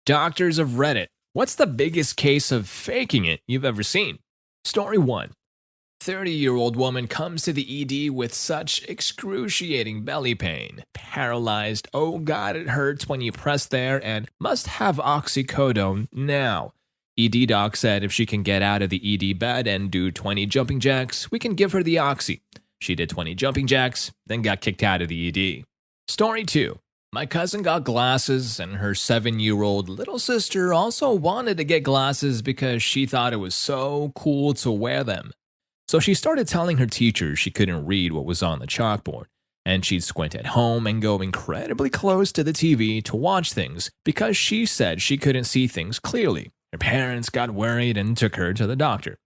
Doctors of Reddit, what's the biggest case of faking it you've ever seen? Story 1. 30-year-old woman comes to the ED with such excruciating belly pain. Paralyzed, oh god it hurts when you press there, and must have oxycodone now. ED doc said if she can get out of the ED bed and do 20 jumping jacks, we can give her the oxy. She did 20 jumping jacks, then got kicked out of the ED. Story 2. My cousin got glasses, and her 7-year-old little sister also wanted to get glasses because she thought it was so cool to wear them. So she started telling her teacher she couldn't read what was on the chalkboard, and she'd squint at home and go incredibly close to the TV to watch things because she said she couldn't see things clearly. Her parents got worried and took her to the doctor.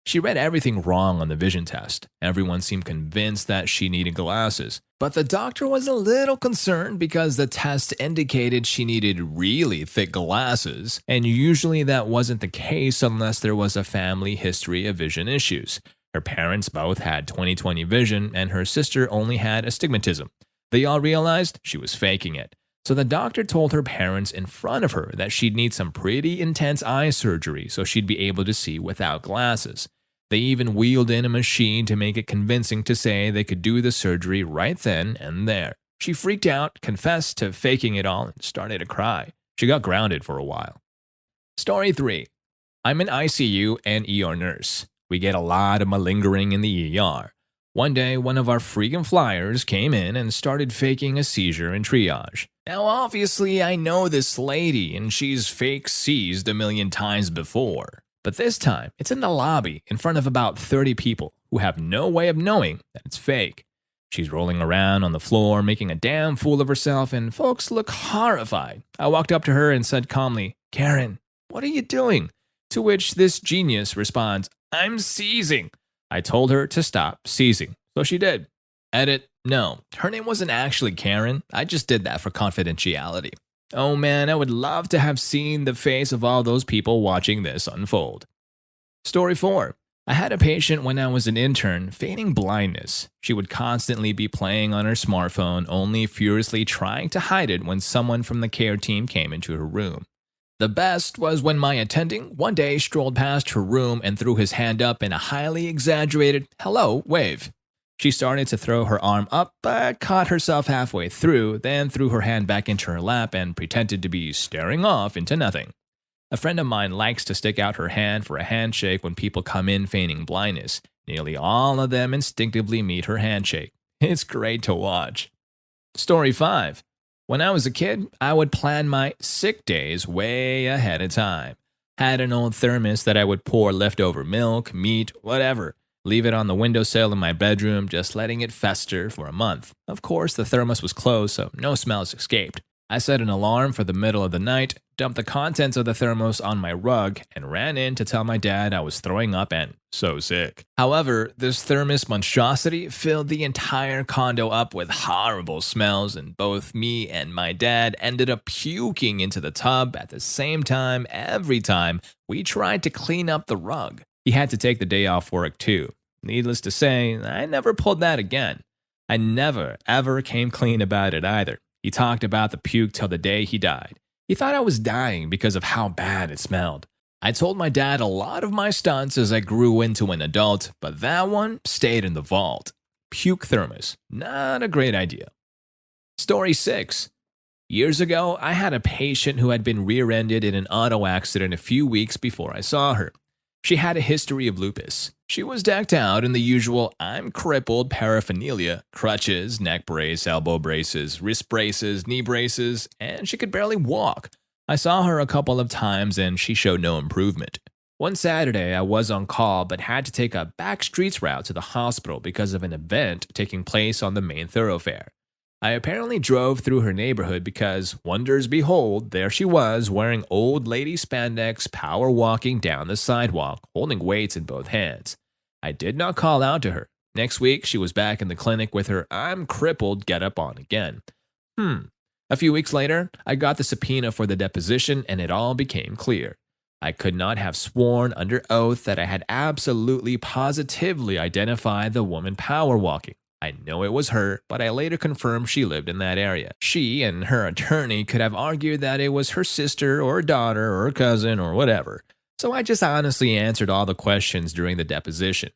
She read everything wrong on the vision test. Everyone seemed convinced that she needed glasses. But the doctor was a little concerned because the test indicated she needed really thick glasses, and usually that wasn't the case unless there was a family history of vision issues. Her parents both had 20/20 vision, and her sister only had astigmatism. They all realized she was faking it. So the doctor told her parents in front of her that she'd need some pretty intense eye surgery so she'd be able to see without glasses. They even wheeled in a machine to make it convincing to say they could do the surgery right then and there. She freaked out, confessed to faking it all, and started to cry. She got grounded for a while. Story 3. I'm an ICU and ER nurse. We get a lot of malingering in the ER. One day, one of our freaking flyers came in and started faking a seizure in triage. Now, obviously, I know this lady, and she's fake seized a million times before. But this time, it's in the lobby in front of about 30 people who have no way of knowing that it's fake. She's rolling around on the floor, making a damn fool of herself, and folks look horrified. I walked up to her and said calmly, "Karen, what are you doing?" To which this genius responds, "I'm seizing." I told her to stop seizing, so she did. Edit, no, her name wasn't actually Karen. I just did that for confidentiality. Oh man, I would love to have seen the face of all those people watching this unfold. Story 4. I had a patient when I was an intern feigning blindness. She would constantly be playing on her smartphone, only furiously trying to hide it when someone from the care team came into her room. The best was when my attending one day strolled past her room and threw his hand up in a highly exaggerated hello wave. She started to throw her arm up, but caught herself halfway through, then threw her hand back into her lap and pretended to be staring off into nothing. A friend of mine likes to stick out her hand for a handshake when people come in feigning blindness. Nearly all of them instinctively meet her handshake. It's great to watch. Story 5. When I was a kid, I would plan my sick days way ahead of time. Had an old thermos that I would pour leftover milk, meat, whatever. Leave it on the windowsill in my bedroom, just letting it fester for a month. Of course, the thermos was closed, so no smells escaped. I set an alarm for the middle of the night, dumped the contents of the thermos on my rug, and ran in to tell my dad I was throwing up and so sick. However, this thermos monstrosity filled the entire condo up with horrible smells, and both me and my dad ended up puking into the tub at the same time every time we tried to clean up the rug. He had to take the day off work too. Needless to say, I never pulled that again. I never, ever came clean about it either. He talked about the puke till the day he died. He thought I was dying because of how bad it smelled. I told my dad a lot of my stunts as I grew into an adult, but that one stayed in the vault. Puke thermos, not a great idea. Story 6. Years ago, I had a patient who had been rear-ended in an auto accident a few weeks before I saw her. She had a history of lupus. She was decked out in the usual I'm crippled paraphernalia, crutches, neck brace, elbow braces, wrist braces, knee braces, and she could barely walk. I saw her a couple of times and she showed no improvement. One Saturday, I was on call but had to take a back streets route to the hospital because of an event taking place on the main thoroughfare. I apparently drove through her neighborhood because, wonders behold, there she was wearing old lady spandex, power walking down the sidewalk, holding weights in both hands. I did not call out to her. Next week, she was back in the clinic with her I'm crippled getup on again. A few weeks later, I got the subpoena for the deposition and it all became clear. I could not have sworn under oath that I had absolutely positively identified the woman power walking. I know it was her, but I later confirmed she lived in that area. She and her attorney could have argued that it was her sister or daughter or cousin or whatever, so I just honestly answered all the questions during the deposition.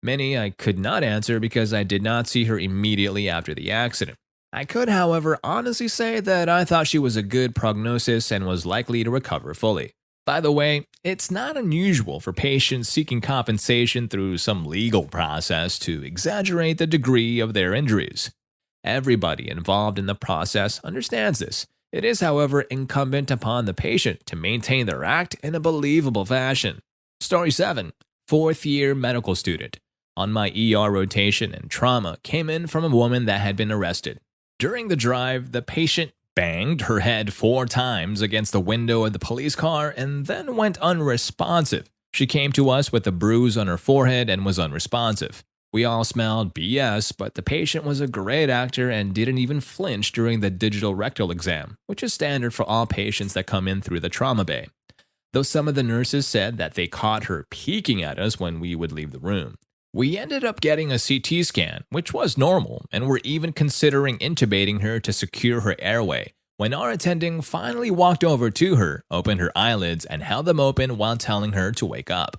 Many I could not answer because I did not see her immediately after the accident. I could, however, honestly say that I thought she was a good prognosis and was likely to recover fully. By the way, it's not unusual for patients seeking compensation through some legal process to exaggerate the degree of their injuries. Everybody involved in the process understands this. It is, however, incumbent upon the patient to maintain their act in a believable fashion. Story 7. Fourth-year medical student. On my ER rotation and trauma came in from a woman that had been arrested. During the drive, the patient banged her head 4 times against the window of the police car and then went unresponsive. She came to us with a bruise on her forehead and was unresponsive. We all smelled BS, but the patient was a great actor and didn't even flinch during the digital rectal exam, which is standard for all patients that come in through the trauma bay. Though some of the nurses said that they caught her peeking at us when we would leave the room. We ended up getting a CT scan, which was normal, and were even considering intubating her to secure her airway, when our attending finally walked over to her, opened her eyelids, and held them open while telling her to wake up.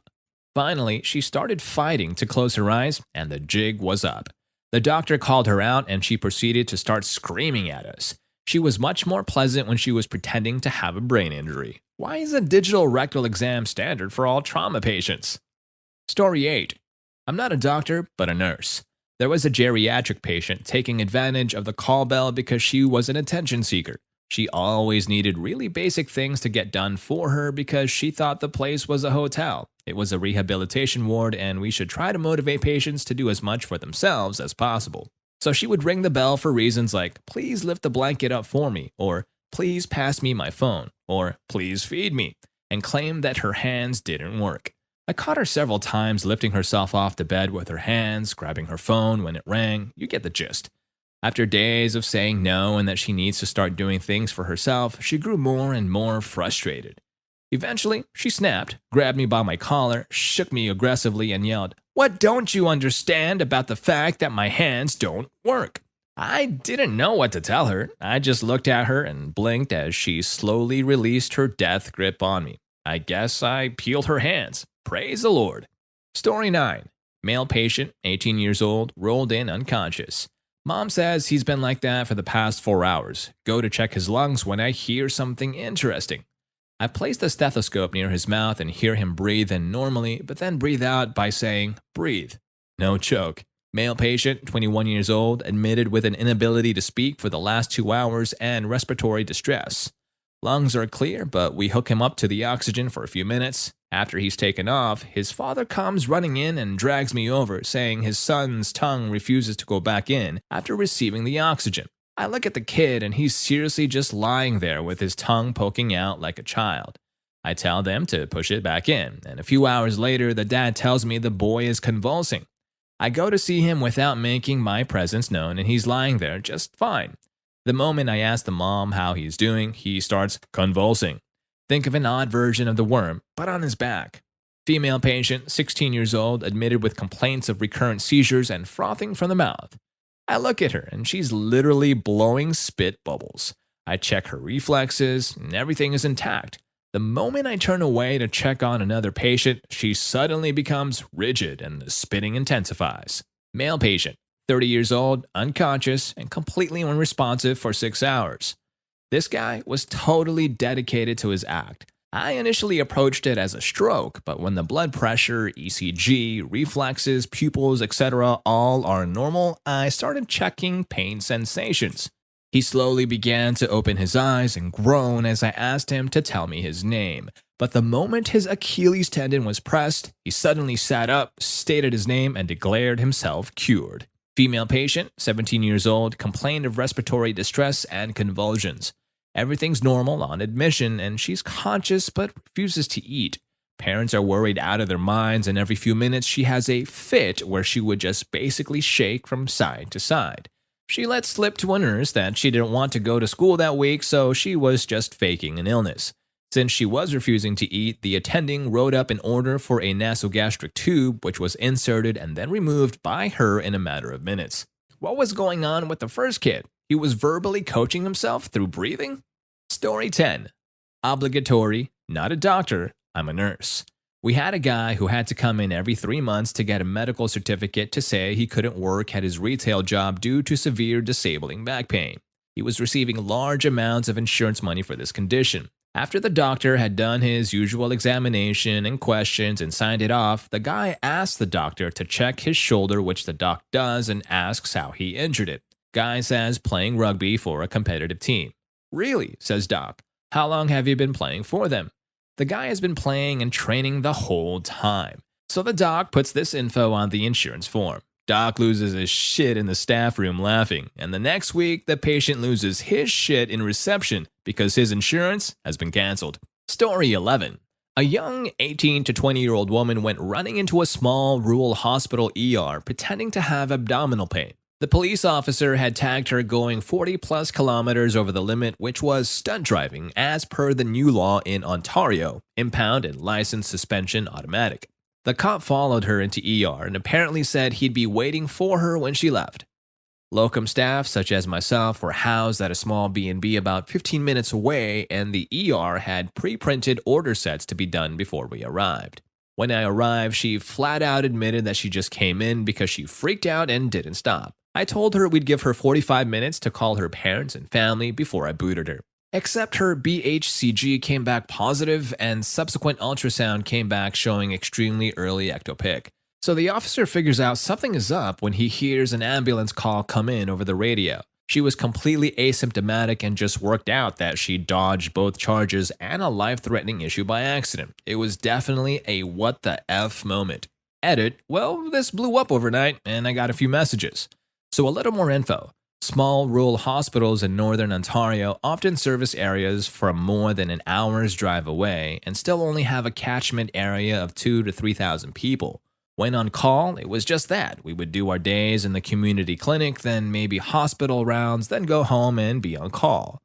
Finally, she started fighting to close her eyes, and the jig was up. The doctor called her out, and she proceeded to start screaming at us. She was much more pleasant when she was pretending to have a brain injury. Why is a digital rectal exam standard for all trauma patients? Story 8. I'm not a doctor, but a nurse. There was a geriatric patient taking advantage of the call bell because she was an attention seeker. She always needed really basic things to get done for her because she thought the place was a hotel. It was a rehabilitation ward, and we should try to motivate patients to do as much for themselves as possible. So she would ring the bell for reasons like, please lift the blanket up for me, or please pass me my phone, or please feed me, and claim that her hands didn't work. I caught her several times lifting herself off the bed with her hands, grabbing her phone when it rang. You get the gist. After days of saying no and that she needs to start doing things for herself, she grew more and more frustrated. Eventually, she snapped, grabbed me by my collar, shook me aggressively, and yelled, "What don't you understand about the fact that my hands don't work?" I didn't know what to tell her. I just looked at her and blinked as she slowly released her death grip on me. I guess I peeled her hands. Praise the Lord. Story 9. Male patient, 18 years old, rolled in unconscious. Mom says he's been like that for the past 4 hours. Go to check his lungs when I hear something interesting. I place the stethoscope near his mouth and hear him breathe in normally, but then breathe out by saying, breathe. No choke. Male patient, 21 years old, admitted with an inability to speak for the last 2 hours and respiratory distress. Lungs are clear, but we hook him up to the oxygen for a few minutes. After he's taken off, his father comes running in and drags me over, saying his son's tongue refuses to go back in after receiving the oxygen. I look at the kid and he's seriously just lying there with his tongue poking out like a child. I tell them to push it back in, and a few hours later, the dad tells me the boy is convulsing. I go to see him without making my presence known, and he's lying there just fine. The moment I ask the mom how he's doing, he starts convulsing. Think of an odd version of the worm, but on his back. Female patient, 16 years old, admitted with complaints of recurrent seizures and frothing from the mouth. I look at her, and she's literally blowing spit bubbles. I check her reflexes, and everything is intact. The moment I turn away to check on another patient, she suddenly becomes rigid and the spitting intensifies. Male patient, 30 years old, unconscious, and completely unresponsive for 6 hours. This guy was totally dedicated to his act. I initially approached it as a stroke, but when the blood pressure, ECG, reflexes, pupils, etc. all are normal, I started checking pain sensations. He slowly began to open his eyes and groan as I asked him to tell me his name. But the moment his Achilles tendon was pressed, he suddenly sat up, stated his name, and declared himself cured. Female patient, 17 years old, complained of respiratory distress and convulsions. Everything's normal on admission, and she's conscious but refuses to eat. Parents are worried out of their minds, and every few minutes she has a fit where she would just basically shake from side to side. She let slip to a nurse that she didn't want to go to school that week, so she was just faking an illness. Since she was refusing to eat, the attending wrote up an order for a nasogastric tube, which was inserted and then removed by her in a matter of minutes. What was going on with the first kid? He was verbally coaching himself through breathing? Story 10. Obligatory, not a doctor, I'm a nurse. We had a guy who had to come in every 3 months to get a medical certificate to say he couldn't work at his retail job due to severe disabling back pain. He was receiving large amounts of insurance money for this condition. After the doctor had done his usual examination and questions and signed it off, the guy asked the doctor to check his shoulder, which the doc does, and asks how he injured it. Guy says playing rugby for a competitive team. Really, says doc. How long have you been playing for them? The guy has been playing and training the whole time. So the doc puts this info on the insurance form. Doc loses his shit in the staff room laughing, and the next week the patient loses his shit in reception because his insurance has been canceled. Story 11. A young 18 to 20-year-old woman went running into a small rural hospital ER pretending to have abdominal pain. The police officer had tagged her going 40+ kilometers over the limit, which was stunt driving as per the new law in Ontario, impound and license suspension automatic. The cop followed her into ER and apparently said he'd be waiting for her when she left. Locum staff, such as myself, were housed at a small B&B about 15 minutes away, and the ER had pre-printed order sets to be done before we arrived. When I arrived, she flat out admitted that she just came in because she freaked out and didn't stop. I told her we'd give her 45 minutes to call her parents and family before I booted her. Except her BHCG came back positive and subsequent ultrasound came back showing extremely early ectopic. So the officer figures out something is up when he hears an ambulance call come in over the radio. She was completely asymptomatic and just worked out that she dodged both charges and a life-threatening issue by accident. It was definitely a what the F moment. Edit, well, this blew up overnight and I got a few messages. So a little more info. Small rural hospitals in northern Ontario often service areas from more than an hour's drive away and still only have a catchment area of 2,000 to 3,000 people. When on call, it was just that. We would do our days in the community clinic, then maybe hospital rounds, then go home and be on call.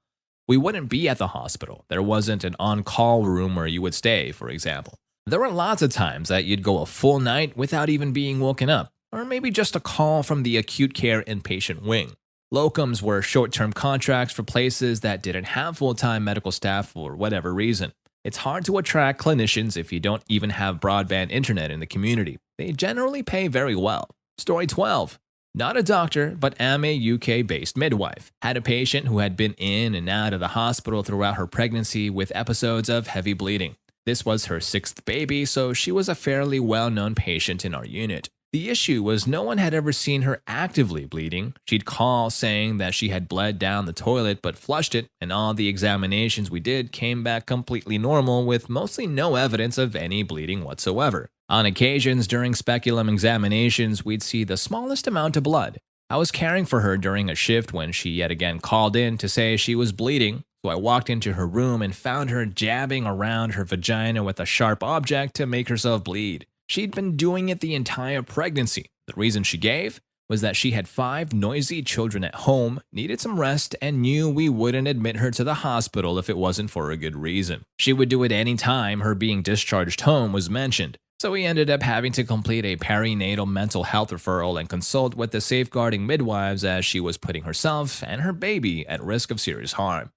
We wouldn't be at the hospital. There wasn't an on-call room where you would stay, for example. There were lots of times that you'd go a full night without even being woken up, or maybe just a call from the acute care inpatient wing. Locums were short-term contracts for places that didn't have full-time medical staff for whatever reason. It's hard to attract clinicians if you don't even have broadband internet in the community. They generally pay very well. Story 12. Not a doctor, but am a UK-based midwife. Had a patient who had been in and out of the hospital throughout her pregnancy with episodes of heavy bleeding. This was her 6th baby, so she was a fairly well-known patient in our unit. The issue was no one had ever seen her actively bleeding. She'd call saying that she had bled down the toilet but flushed it, and all the examinations we did came back completely normal with mostly no evidence of any bleeding whatsoever. On occasions during speculum examinations, we'd see the smallest amount of blood. I was caring for her during a shift when she yet again called in to say she was bleeding, so I walked into her room and found her jabbing around her vagina with a sharp object to make herself bleed. She'd been doing it the entire pregnancy. The reason she gave was that she had 5 noisy children at home, needed some rest, and knew we wouldn't admit her to the hospital if it wasn't for a good reason. She would do it any time her being discharged home was mentioned. So we ended up having to complete a perinatal mental health referral and consult with the safeguarding midwives as she was putting herself and her baby at risk of serious harm.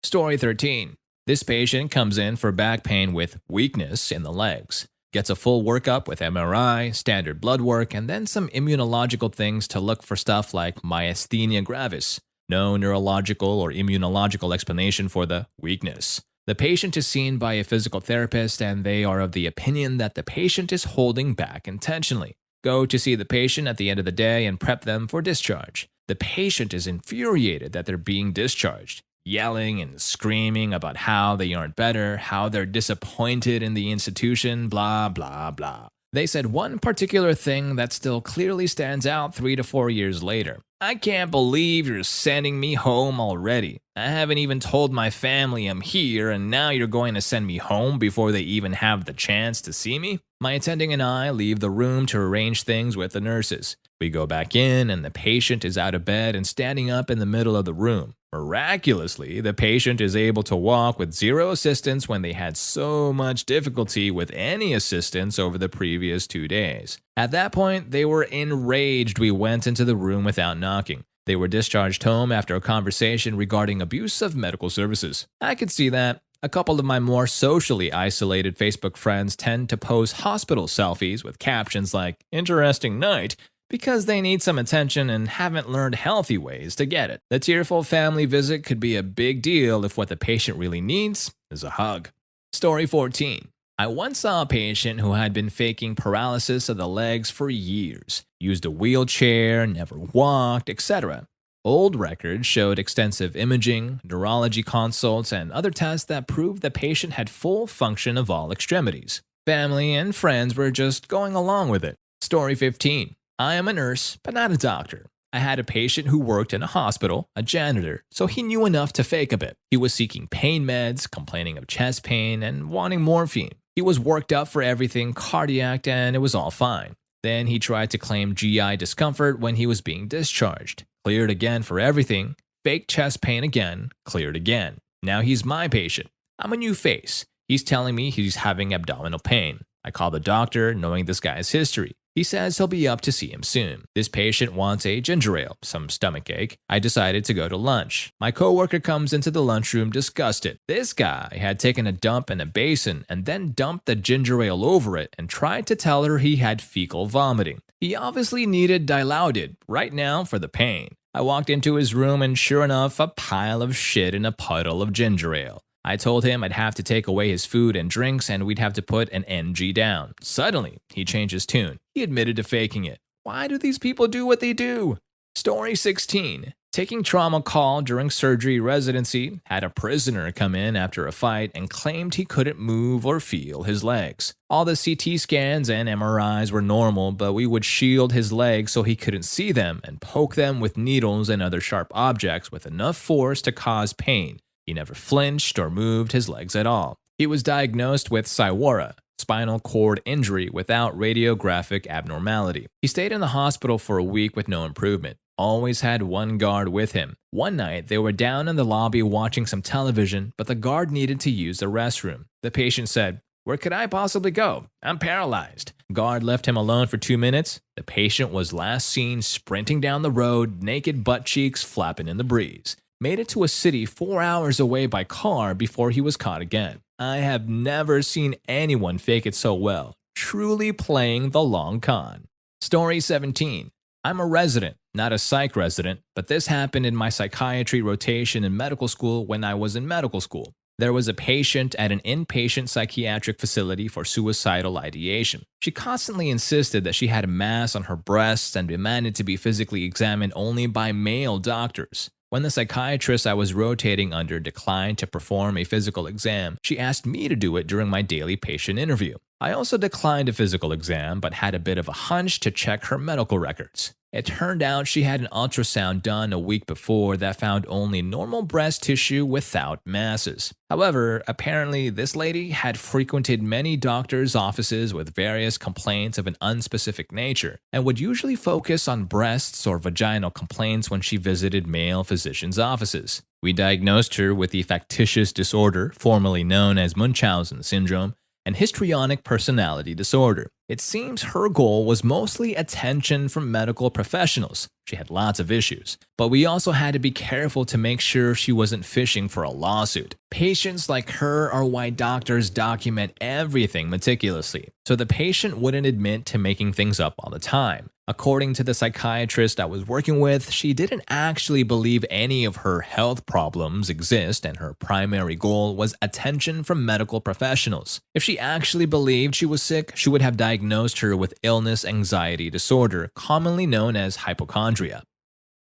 Story 13. This patient comes in for back pain with weakness in the legs. Gets a full workup with MRI, standard blood work, and then some immunological things to look for stuff like myasthenia gravis. No neurological or immunological explanation for the weakness. The patient is seen by a physical therapist, and they are of the opinion that the patient is holding back intentionally. Go to see the patient at the end of the day and prep them for discharge. The patient is infuriated that they're being discharged, yelling and screaming about how they aren't better, how they're disappointed in the institution, blah, blah, blah. They said one particular thing that still clearly stands out 3 to 4 years later. I can't believe you're sending me home already. I haven't even told my family I'm here, and now you're going to send me home before they even have the chance to see me? My attending and I leave the room to arrange things with the nurses. We go back in, and the patient is out of bed and standing up in the middle of the room. Miraculously, the patient is able to walk with zero assistance when they had so much difficulty with any assistance over the previous 2 days. At that point, they were enraged we went into the room without knocking. They were discharged home after a conversation regarding abuse of medical services. I could see that. A couple of my more socially isolated Facebook friends tend to post hospital selfies with captions like, "Interesting night," because they need some attention and haven't learned healthy ways to get it. The tearful family visit could be a big deal if what the patient really needs is a hug. Story 14. I once saw a patient who had been faking paralysis of the legs for years, used a wheelchair, never walked, etc. Old records showed extensive imaging, neurology consults, and other tests that proved the patient had full function of all extremities. Family and friends were just going along with it. Story 15. I am a nurse, but not a doctor. I had a patient who worked in a hospital, a janitor, so he knew enough to fake a bit. He was seeking pain meds, complaining of chest pain, and wanting morphine. He was worked up for everything cardiac, and it was all fine. Then he tried to claim GI discomfort when he was being discharged. Cleared again for everything, fake chest pain again, cleared again. Now he's my patient. I'm a new face. He's telling me he's having abdominal pain. I call the doctor, knowing this guy's history. He says he'll be up to see him soon. This patient wants a ginger ale, some stomach ache. I decided to go to lunch. My coworker comes into the lunchroom disgusted. This guy had taken a dump in a basin and then dumped the ginger ale over it and tried to tell her he had fecal vomiting. He obviously needed Dilaudid right now for the pain. I walked into his room and sure enough, a pile of shit in a puddle of ginger ale. I told him I'd have to take away his food and drinks and we'd have to put an NG down. Suddenly, he changed his tune. He admitted to faking it. Why do these people do what they do? Story 16. Taking trauma call during surgery residency, had a prisoner come in after a fight and claimed he couldn't move or feel his legs. All the CT scans and MRIs were normal, but we would shield his legs so he couldn't see them and poke them with needles and other sharp objects with enough force to cause pain. He never flinched or moved his legs at all. He was diagnosed with SIWORA, spinal cord injury without radiographic abnormality. He stayed in the hospital for a week with no improvement. Always had one guard with him. One night, they were down in the lobby watching some television, but the guard needed to use the restroom. The patient said, "Where could I possibly go? I'm paralyzed." Guard left him alone for 2 minutes. The patient was last seen sprinting down the road, naked butt cheeks flapping in the breeze. Made it to a city 4 hours away by car before he was caught again. I have never seen anyone fake it so well, truly playing the long con. Story 17. I'm a resident, not a psych resident, but this happened in my psychiatry rotation in medical school when I was in medical school. There was a patient at an inpatient psychiatric facility for suicidal ideation. She constantly insisted that she had a mass on her breasts and demanded to be physically examined only by male doctors. When the psychiatrist I was rotating under declined to perform a physical exam, she asked me to do it during my daily patient interview. I also declined a physical exam, but had a bit of a hunch to check her medical records. It turned out she had an ultrasound done a week before that found only normal breast tissue without masses. However, apparently this lady had frequented many doctors' offices with various complaints of an unspecific nature, and would usually focus on breasts or vaginal complaints when she visited male physicians' offices. We diagnosed her with the Factitious disorder, formerly known as Munchausen syndrome, and histrionic personality disorder. It seems her goal was mostly attention from medical professionals. She had lots of issues, but we also had to be careful to make sure she wasn't fishing for a lawsuit. Patients like her are why doctors document everything meticulously, so the patient wouldn't admit to making things up all the time. According to the psychiatrist I was working with, she didn't actually believe any of her health problems exist, and her primary goal was attention from medical professionals. If she actually believed she was sick, she would have diagnosed her with illness anxiety disorder, commonly known as hypochondria.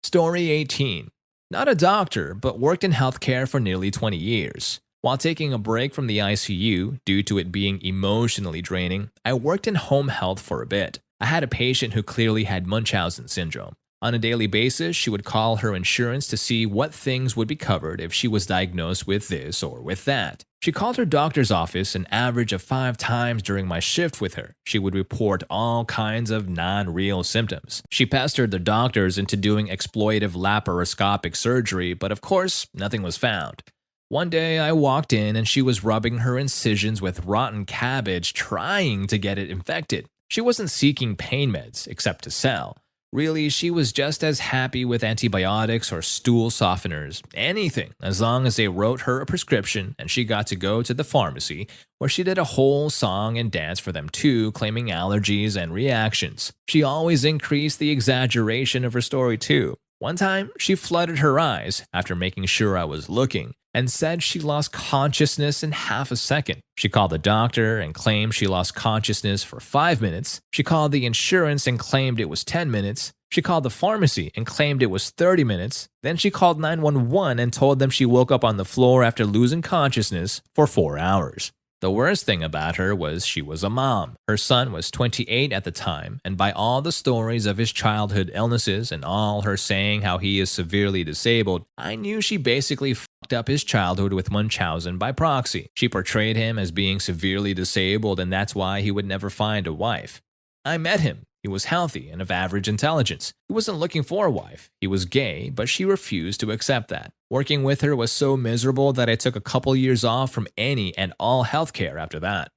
Story 18. Not a doctor, but worked in healthcare for nearly 20 years. While taking a break from the ICU, due to it being emotionally draining, I worked in home health for a bit. I had a patient who clearly had Munchausen syndrome. On a daily basis, she would call her insurance to see what things would be covered if she was diagnosed with this or with that. She called her doctor's office an average of 5 times during my shift with her. She would report all kinds of non-real symptoms. She pestered the doctors into doing exploitative laparoscopic surgery, but of course, nothing was found. One day I walked in and she was rubbing her incisions with rotten cabbage, trying to get it infected. She wasn't seeking pain meds, except to sell. Really, she was just as happy with antibiotics or stool softeners, anything, as long as they wrote her a prescription and she got to go to the pharmacy, where she did a whole song and dance for them too, claiming allergies and reactions. She always increased the exaggeration of her story too. One time, she flooded her eyes after making sure I was looking, and said she lost consciousness in half a second. She called the doctor and claimed she lost consciousness for 5 minutes. She called the insurance and claimed it was 10 minutes. She called the pharmacy and claimed it was 30 minutes. Then she called 911 and told them she woke up on the floor after losing consciousness for 4 hours. The worst thing about her was she was a mom. Her son was 28 at the time, and by all the stories of his childhood illnesses and all her saying how he is severely disabled, I knew she basically fucked up his childhood with Munchausen by proxy. She portrayed him as being severely disabled, and that's why he would never find a wife. I met him. He was healthy and of average intelligence. He wasn't looking for a wife. He was gay, but she refused to accept that. Working with her was so miserable that I took a couple years off from any and all healthcare after that.